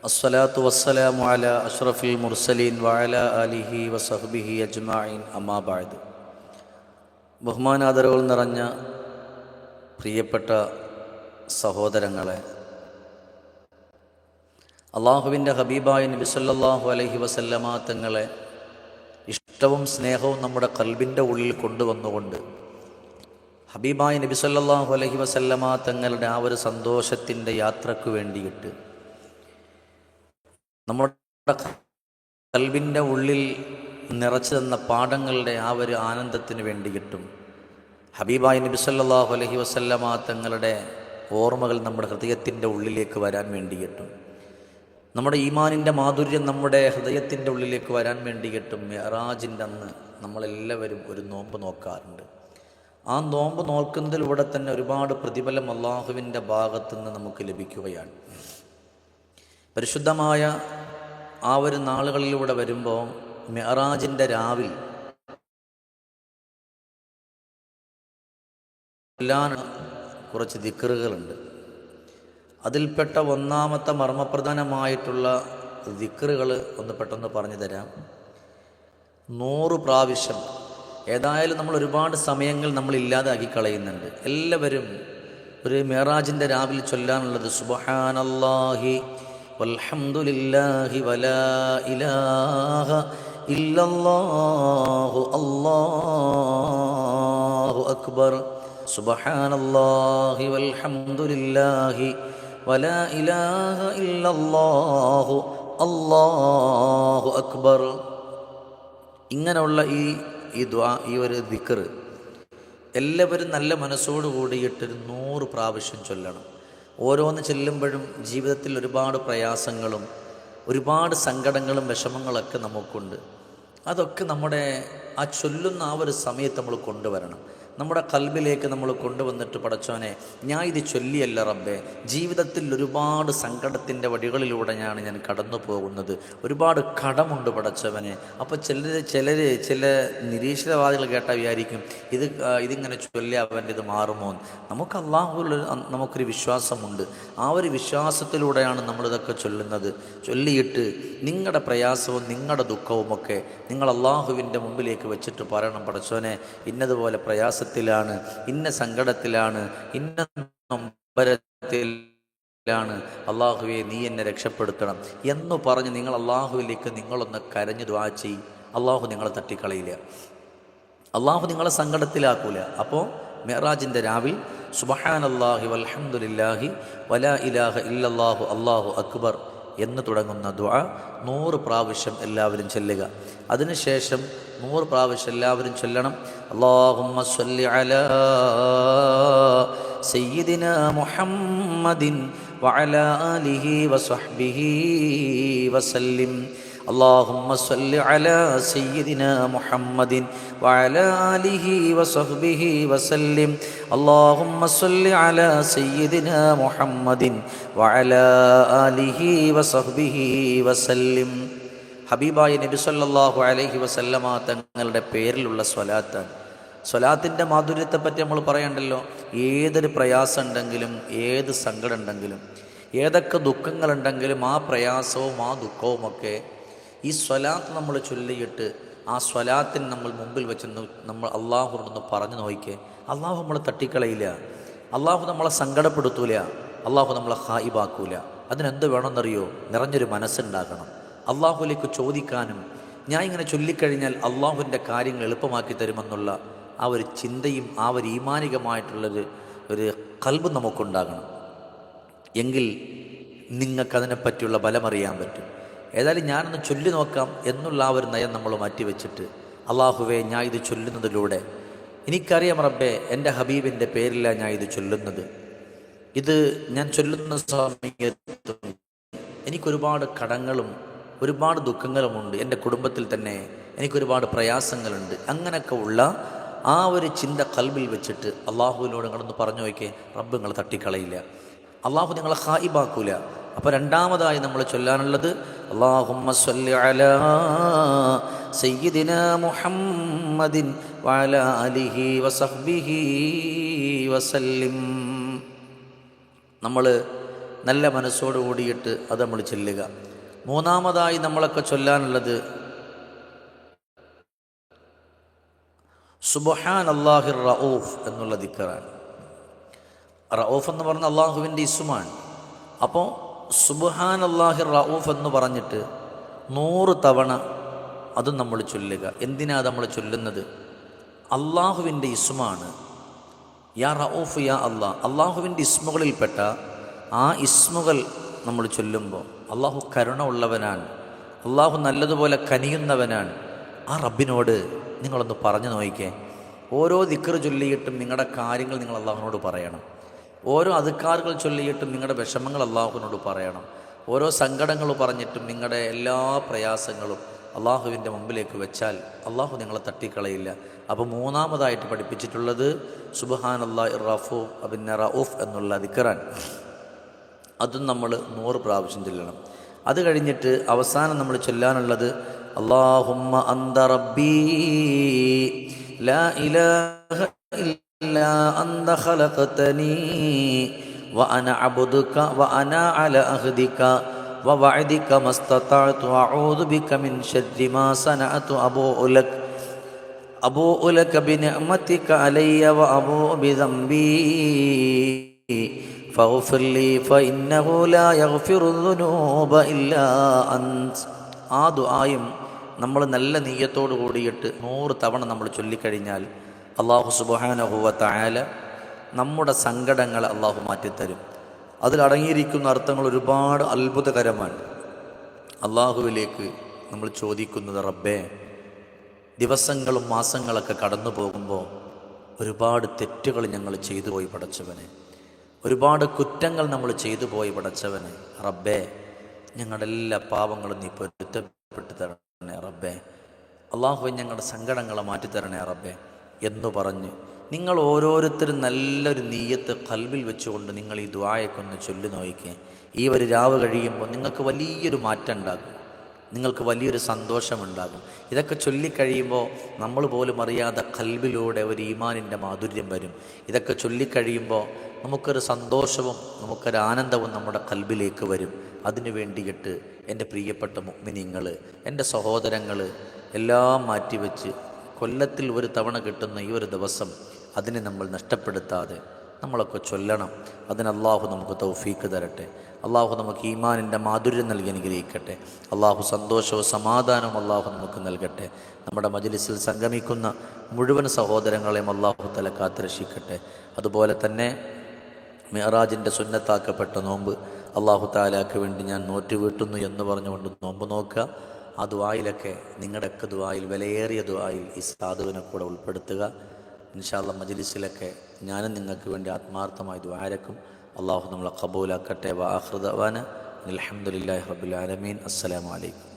അസ്സലാത്തു വസ്സലാമു അലാ അഷ്റഫിൽ മുർസലീൻ വഅലാ ആലിഹി വസഹ്ബിഹി അജ്മഈൻ അമ്മാ ബഅദ്. ബഹുമാനാദരവുകൾ നിറഞ്ഞ പ്രിയപ്പെട്ട സഹോദരങ്ങളെ, അള്ളാഹുവിൻ്റെ ഹബീബായ നബി സല്ലല്ലാഹു അലൈഹി വസല്ലമ തങ്ങളെ ഇഷ്ടവും സ്നേഹവും നമ്മുടെ ഖൽബിൻ്റെ ഉള്ളിൽ കൊണ്ടുവന്നുകൊണ്ട് ഹബീബായ നബി സല്ലല്ലാഹു അലൈഹി വസല്ലമ തങ്ങളുടെ ആ ഒരു സന്തോഷത്തിൻ്റെ യാത്രയ്ക്ക് വേണ്ടിയിട്ട് നമ്മുടെ ഖൽബിൻ്റെ ഉള്ളിൽ നിറച്ചു തന്ന പാഠങ്ങളുടെ ആ ഒരു ആനന്ദത്തിന് വേണ്ടിയിട്ടും ഹബീബായ നബി സല്ലല്ലാഹു അലൈഹി വസല്ലമ തങ്ങളുടെ ഓർമ്മകൾ നമ്മുടെ ഹൃദയത്തിൻ്റെ ഉള്ളിലേക്ക് വരാൻ വേണ്ടിയിട്ടും നമ്മുടെ ഈമാനിൻ്റെ മാധുര്യം നമ്മുടെ ഹൃദയത്തിൻ്റെ ഉള്ളിലേക്ക് വരാൻ വേണ്ടിയിട്ടും മിഅ്റാജിൻ്റെ അന്ന് നമ്മളെല്ലാവരും ഒരു നോമ്പ് നോക്കാറുണ്ട്. ആ നോമ്പ് നോക്കുന്നതിലൂടെ തന്നെ ഒരുപാട് പ്രതിഫലം അള്ളാഹുവിൻ്റെ ഭാഗത്തുനിന്ന് നമുക്ക് ലഭിക്കുകയാണ്. പരിശുദ്ധമായ ആ ഒരു നാളുകളിലൂടെ വരുമ്പോൾ മിഅ്റാജിൻ്റെ രാവിൽ കുറച്ച് ദിക്റുകളുണ്ട്. അതിൽപ്പെട്ട ഒന്നാമത്തെ മർമ്മപ്രധാനമായിട്ടുള്ള ദിക്റുകൾ ഒന്ന് പെട്ടെന്ന് പറഞ്ഞു തരാം. 100 പ്രാവശ്യം, ഏതായാലും നമ്മൾ ഒരുപാട് സമയങ്ങൾ നമ്മൾ ഇല്ലാതാക്കി കളയുന്നുണ്ട്. എല്ലാവരും ഒരു മിഅ്റാജിൻ്റെ രാവിലെ ചൊല്ലാനുള്ളത് സുബ്ഹാനല്ലാഹി വൽഹംദുലില്ലാഹി വലാ ഇലാഹ ഇല്ലല്ലാഹു അല്ലാഹു അക്ബർ, സുബ്ഹാനല്ലാഹി വൽഹംദുലില്ലാഹി വലാ ഇലാഹ ഇല്ലല്ലാഹു അല്ലാഹു അക്ബർ. ഇങ്ങനെയുള്ള ഈ ദുആ, ഈ ഒരു ദിക്ർ എല്ലാവരും നല്ല മനസ്സോട് കൂടിയിട്ട് 100 പ്രാവശ്യം ചൊല്ലണം. ഓരോന്ന് ചെല്ലുമ്പോഴും ജീവിതത്തിൽ ഒരുപാട് പ്രയാസങ്ങളും ഒരുപാട് സങ്കടങ്ങളും വിഷമങ്ങളൊക്കെ നമുക്കുണ്ട്. അതൊക്കെ നമ്മുടെ ആ ചൊല്ലുന്ന ആ ഒരു സമയത്ത് നമ്മൾ കൊണ്ടുവരണം. നമ്മുടെ ഖൽബിലേക്ക് നമ്മൾ കൊണ്ടുവന്നിട്ട്, പടച്ചോനെ, ഞാൻ ഇത് ചൊല്ലിയല്ല റബ്ബേ, ജീവിതത്തിൽ ഒരുപാട് സങ്കടത്തിൻ്റെ വഴികളിലൂടെ ഞാൻ കടന്നു പോകുന്നത്, ഒരുപാട് കടമുണ്ട് പടച്ചവനെ. അപ്പോൾ ചില നിരീശ്വരവാദികൾ കേട്ടാൽ വിചാരിക്കും ഇതിങ്ങനെ ചൊല്ലി അവൻ്റെ ഇത് മാറുമോ. നമുക്ക് അള്ളാഹുവിൽ നമുക്കൊരു വിശ്വാസമുണ്ട്. ആ ഒരു വിശ്വാസത്തിലൂടെയാണ് നമ്മളിതൊക്കെ ചൊല്ലുന്നത്. ചൊല്ലിയിട്ട് നിങ്ങളുടെ പ്രയാസവും നിങ്ങളുടെ ദുഃഖവുമൊക്കെ നിങ്ങൾ അള്ളാഹുവിൻ്റെ മുമ്പിലേക്ക് വെച്ചിട്ട് പറയണം, പടച്ചോനെ, ഇന്നതുപോലെ പ്രയാസത്തിലാണ്, ഇന്ന സങ്കടത്തിലാണ്, ഇന്ന നൊമ്പരത്തിലാണ്, അള്ളാഹുവെ നീ എന്നെ രക്ഷപ്പെടുത്തണം എന്ന് പറഞ്ഞ് നിങ്ങൾ അള്ളാഹുവിലേക്ക് നിങ്ങളൊന്ന് കരഞ്ഞു ദുആ ചെയ്യ്. അള്ളാഹു നിങ്ങളെ തട്ടിക്കളയില്ല, അള്ളാഹു നിങ്ങളെ സങ്കടത്തിലാക്കൂല. അപ്പോൾ മിഅ്റാജിൻ്റെ രാവിൽ സുബ്ഹാനല്ലാഹി വൽഹംദുലില്ലാഹി വലാ ഇലാഹ ഇല്ലല്ലാഹു അല്ലാഹു അക്ബർ എന്ന് തുടങ്ങുന്ന ദുആ 100 പ്രാവശ്യം എല്ലാവരും ചൊല്ലുക. അതിനുശേഷം 100 പ്രാവശ്യം എല്ലാവരും ചൊല്ലണം, അല്ലാഹുമ്മ സ്വല്ലി അലാ സയ്യിദിനാ മുഹമ്മദിൻ വഅലാ ആലിഹി വസഹ്ബിഹി വസല്ലിം. اللهم صل على سيدنا محمد وعلى آله وصحبه وسلم. اللهم صل على سيدنا محمد وعلى آله وصحبه وسلم. ഹബീബായ നബി സല്ലല്ലാഹു അലൈഹി വസല്ലമ തങ്ങളുടെ പേരിലുള്ള സ്വലാത്താണ്. സ്വലാത്തിൻ്റെ മാധുര്യത്തെപ്പറ്റി നമ്മൾ പറയണ്ടല്ലോ. ഏതൊരു പ്രയാസം ഉണ്ടെങ്കിലും, ഏത് സങ്കടം ഉണ്ടെങ്കിലും, ഏതൊക്കെ ദുഃഖങ്ങളുണ്ടെങ്കിലും ആ പ്രയാസവും ആ ദുഃഖവുമൊക്കെ ഈ സ്വലാത്ത് നമ്മൾ ചൊല്ലിയിട്ട് ആ സ്വലാത്തിന് നമ്മൾ മുമ്പിൽ വെച്ച് നമ്മൾ അള്ളാഹുനോടൊന്ന് പറഞ്ഞു നോക്കിക്കേ. അള്ളാഹു നമ്മളെ തട്ടിക്കളയില്ല, അള്ളാഹു നമ്മളെ സങ്കടപ്പെടുത്തൂല, അള്ളാഹു നമ്മളെ ഹായിബാക്കൂല. അതിനെന്ത് വേണമെന്നറിയോ? നിറഞ്ഞൊരു മനസ്സുണ്ടാകണം. അള്ളാഹുലേക്ക് ചോദിക്കാനും ഞാൻ ഇങ്ങനെ ചൊല്ലിക്കഴിഞ്ഞാൽ അള്ളാഹുവിൻ്റെ കാര്യങ്ങൾ എളുപ്പമാക്കി തരുമെന്നുള്ള ആ ഒരു ചിന്തയും ആ ഒരു ഈമാനികമായിട്ടുള്ളൊരു ഖൽബ് നമുക്കുണ്ടാകണം. എങ്കിൽ നിങ്ങൾക്കതിനെപ്പറ്റിയുള്ള ബലമറിയാൻ പറ്റും. ഏതായാലും ഞാനൊന്ന് ചൊല്ലി നോക്കാം എന്നുള്ള ആ ഒരു നയം നമ്മൾ മാറ്റിവെച്ചിട്ട്, അള്ളാഹുവേ, ഞാൻ ഇത് ചൊല്ലുന്നതിലൂടെ എനിക്കറിയാം റബ്ബേ, എൻ്റെ ഹബീബിൻ്റെ പേരിലാണ് ഞാൻ ഇത് ചൊല്ലുന്നത്. ഇത് ഞാൻ ചൊല്ലുന്ന സമയത്ത് എനിക്കൊരുപാട് കടങ്ങളും ഒരുപാട് ദുഃഖങ്ങളുമുണ്ട്. എൻ്റെ കുടുംബത്തിൽ തന്നെ എനിക്കൊരുപാട് പ്രയാസങ്ങളുണ്ട്. അങ്ങനെയൊക്കെ ഉള്ള ആ ഒരു ചിന്ത ഖൽബിൽ വെച്ചിട്ട് അള്ളാഹുവിനോട് നിങ്ങളൊന്ന് പറഞ്ഞു നോക്കിയേ. റബ്ബ് നിങ്ങളെ തട്ടിക്കളയില്ല, അള്ളാഹു നിങ്ങളെ ഹായിബാക്കൂല. അപ്പോൾ രണ്ടാമതായി നമ്മൾ ചൊല്ലാനുള്ളത് അല്ലാഹുമ്മ സ്വല്ലി അലാ സയ്യിദിനാ മുഹമ്മദിൻ വഅലാ ആലിഹി വസഹ്ബിഹി വസല്ലിം. നമ്മൾ നല്ല മനസ്സോട് കൂടിയിട്ട് അത് നമ്മൾ ചൊല്ലുക. മൂന്നാമതായി നമ്മളൊക്കെ ചൊല്ലാനുള്ളത് സുബ്ഹാനല്ലാഹിർ റഊഫ് എന്നുള്ള ദിക്റാണ്. റഊഫ് എന്ന് പറഞ്ഞ അള്ളാഹുവിൻ്റെ ഇസ്മാണ്. അപ്പോൾ സുബ്ഹാനല്ലാഹിർ റഊഫ് എന്ന് പറഞ്ഞിട്ട് 100 തവണ അതും നമ്മൾ ചൊല്ലുക. എന്തിനാ നമ്മൾ ചൊല്ലുന്നത്? അള്ളാഹുവിൻ്റെ ഇസ്മാണ് യാ റഊഫ് യാ അള്ളാഹ്. അള്ളാഹുവിൻ്റെ ഇസ്മുകളിൽപ്പെട്ട ആ ഇസ്മുകൾ നമ്മൾ ചൊല്ലുമ്പോൾ അള്ളാഹു കരുണ ഉള്ളവനാണ്, അള്ളാഹു നല്ലതുപോലെ കനിയുന്നവനാണ്. ആ റബ്ബിനോട് നിങ്ങളൊന്ന് പറഞ്ഞു നോക്കിക്കേ. ഓരോ ദിക്ർ ചൊല്ലിയിട്ടും നിങ്ങളുടെ കാര്യങ്ങൾ നിങ്ങൾ അള്ളാഹുവിനോട് പറയണം. ഓരോ അദ്കാറുകൾ ചൊല്ലിയിട്ടും നിങ്ങളുടെ വിഷമങ്ങൾ അള്ളാഹുവിനോട് പറയണം. ഓരോ സങ്കടങ്ങൾ പറഞ്ഞിട്ടും നിങ്ങളുടെ എല്ലാ പ്രയാസങ്ങളും അള്ളാഹുവിൻ്റെ മുമ്പിലേക്ക് വെച്ചാൽ അള്ളാഹു നിങ്ങളെ തട്ടിക്കളയില്ല. അപ്പോൾ മൂന്നാമതായിട്ട് പഠിപ്പിച്ചിട്ടുള്ളത് സുബ്ഹാനല്ലാഹി റഊഫ് എന്നുള്ള ദിക്റാൻ. അതും നമ്മൾ 100 പ്രാവശ്യം ചൊല്ലണം. അത് കഴിഞ്ഞിട്ട് അവസാനം നമ്മൾ ചൊല്ലാനുള്ളത് അല്ലാഹുമ്മ അന്ത റബ്ബീ ലാ ഇലാഹ ഇല്ലാ അന്ത ഖലഖതനീ വഅന അബ്ദുക വഅന അലാ അഹ്ദിക വവഅദിക മസ്തതഅതു അഊദു ബിക മിൻ ശർരി മാ സനഅതു അബൂഉ ലക ബിനിഅമതിക അലയ്യ വഅബൂഉ ബിദംബി ഫഗ്ഫിർ ലീ ഫഇന്നഹു ലാ യഗ്ഫിറു ദുനൂബ ഇല്ലാ അൻത. ആ ദുആയും നമ്മൾ നല്ല നിയ്യത്തോട് കൂടിയിട്ട് 100 തവണ നമ്മൾ ചൊല്ലിക്കഴിഞ്ഞാൽ അല്ലാഹു സുബ്ഹാനഹു വ തആല നമ്മുടെ സങ്കടങ്ങൾ അല്ലാഹു മാറ്റിത്തരും. അതിലടങ്ങിയിരിക്കുന്ന അർത്ഥങ്ങൾ ഒരുപാട് അത്ഭുതകരമാണ്. അള്ളാഹുവിലേക്ക് നമ്മൾ ചോദിക്കുന്നത്, റബ്ബേ, ദിവസങ്ങളും മാസങ്ങളൊക്കെ കടന്നു പോകുമ്പോൾ ഒരുപാട് തെറ്റുകൾ ഞങ്ങൾ ചെയ്തു പോയി പടച്ചവനെ, ഒരുപാട് കുറ്റങ്ങൾ നമ്മൾ ചെയ്തു പോയി പടച്ചവനെ. റബ്ബേ, ഞങ്ങളുടെ എല്ലാ പാപങ്ങളും നീ പൊരുത്തപ്പെട്ട് തരണേ റബ്ബേ. അള്ളാഹുവെ, ഞങ്ങളുടെ സങ്കടങ്ങളെ മാറ്റിത്തരണേ റബ്ബേ എന്നു പറഞ്ഞ് നിങ്ങൾ ഓരോരുത്തരും നല്ലൊരു നീയത്ത് ഖൽബിൽ വെച്ചുകൊണ്ട് നിങ്ങൾ ഈ ദുആയൊക്കെ ചൊല്ലി നോക്കിക്കേ. ഈ ഒരു രാവ് കഴിയുമ്പോൾ നിങ്ങൾക്ക് വലിയൊരു മാറ്റം ഉണ്ടാകും, നിങ്ങൾക്ക് വലിയൊരു സന്തോഷമുണ്ടാകും. ഇതൊക്കെ ചൊല്ലിക്കഴിയുമ്പോൾ നമ്മൾ പോലും അറിയാതെ ഖൽബിലൂടെ ഒരു ഈമാനിൻ്റെ മാധുര്യം വരും. ഇതൊക്കെ ചൊല്ലിക്കഴിയുമ്പോൾ നമുക്കൊരു സന്തോഷവും നമുക്കൊരു ആനന്ദവും നമ്മുടെ ഖൽബിലേക്ക് വരും. അതിനു വേണ്ടിയിട്ട് എൻ്റെ പ്രിയപ്പെട്ട മുഅ്മിനീങ്ങൾ, എൻ്റെ സഹോദരങ്ങൾ എല്ലാം മാറ്റിവെച്ച് കൊല്ലത്തിൽ ഒരു തവണ കിട്ടുന്ന ഈ ഒരു ദിവസം അതിനെ നമ്മൾ നഷ്ടപ്പെടുത്താതെ നമ്മളൊക്കെ ചൊല്ലണം. അതിന് അള്ളാഹു നമുക്ക് തൗഫീക്ക് തരട്ടെ. അള്ളാഹു നമുക്ക് ഈമാനിൻ്റെ മാധുര്യം നൽകി അനുഗ്രഹിക്കട്ടെ. അള്ളാഹു സന്തോഷവും സമാധാനവും അള്ളാഹു നമുക്ക് നൽകട്ടെ. നമ്മുടെ മജ്ലിസിൽ സംഗമിക്കുന്ന മുഴുവൻ സഹോദരങ്ങളെയും അള്ളാഹു തആല കാത്തുരക്ഷിക്കട്ടെ. അതുപോലെ തന്നെ മിഅ്റാജിൻ്റെ സുന്നത്താക്കപ്പെട്ട നോമ്പ് അള്ളാഹു തആലാക്ക് വേണ്ടി ഞാൻ നോറ്റ് വീട്ടുന്നു എന്ന് പറഞ്ഞുകൊണ്ട് നോമ്പ് നോക്കുക. ആ ദുആയിലൊക്കെ നിങ്ങളുടെയൊക്കെ ദുആയിൽ, വിലയേറിയ ദുആയിൽ ഈ സാധുവിനെ കൂടെ ഉൾപ്പെടുത്തുക. ഇൻഷാ അല്ലാഹ് മജ്ലിസിലൊക്കെ ഞാനും നിങ്ങൾക്ക് വേണ്ടി ആത്മാർത്ഥമായി ദുആരക്കും. അള്ളാഹു നമ്മളെ ഖബൂലാക്കട്ടെ. വആഖിറു ദഅ്വാന അൽഹംദുലില്ലാഹി റബ്ബിൽ ആലമീൻ. അസ്സലാമു അലൈക്കും.